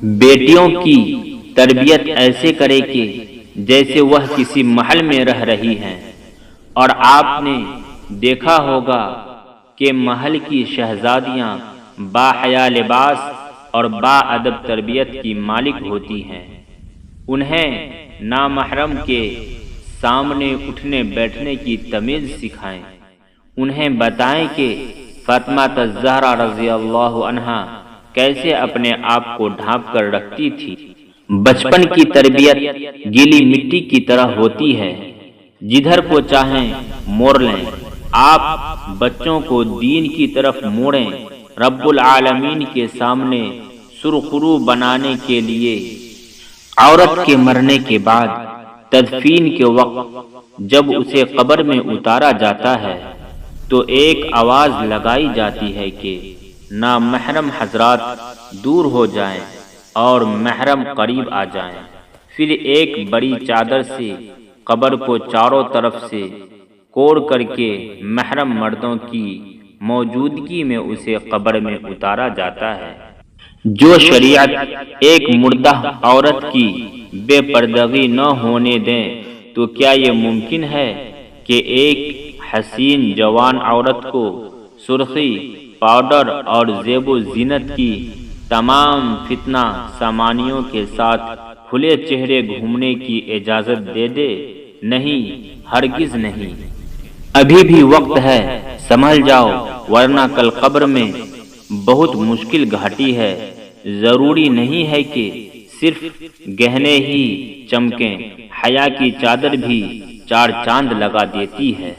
بیٹیوں کی تربیت ایسے کرے کہ جیسے وہ کسی محل میں رہ رہی ہیں، اور آپ نے دیکھا ہوگا کہ محل کی شہزادیاں باحیا لباس اور با ادب تربیت کی مالک ہوتی ہیں۔ انہیں نامحرم کے سامنے اٹھنے بیٹھنے کی تمیز سکھائیں، انہیں بتائیں کہ فاطمہ الزہرا رضی اللہ عنہا کیسے اپنے آپ کو ڈھانپ کر رکھتی تھی۔ بچپن کی تربیت گیلی مٹی کی طرح ہوتی ہے، جدھر کو چاہیں موڑ لیں۔ آپ بچوں کو دین کی طرف موڑیں۔ رب العالمین کے سامنے سرخرو بنانے کے لیے عورت کے مرنے کے بعد تدفین کے وقت جب اسے قبر میں اتارا جاتا ہے تو ایک آواز لگائی جاتی ہے کہ نامحرم حضرات دور ہو جائیں اور محرم قریب آ جائیں۔ پھر ایک بڑی چادر سے قبر کو چاروں طرف سے کوڑ کر کے محرم مردوں کی موجودگی میں اسے قبر میں اتارا جاتا ہے۔ جو شریعت ایک مردہ عورت کی بے پردگی نہ ہونے دیں تو کیا یہ ممکن ہے کہ ایک حسین جوان عورت کو سرخی، پاؤڈر اور زیب و زینت کی تمام فتنہ سامانیوں کے ساتھ کھلے چہرے گھومنے کی اجازت دے دے؟ نہیں، ہرگز نہیں۔ ابھی بھی وقت ہے، سنبھل جاؤ، ورنہ کل قبر میں بہت مشکل گھاٹی ہے۔ ضروری نہیں ہے کہ صرف گہنے ہی چمکیں، حیا کی چادر بھی چار چاند لگا دیتی ہے۔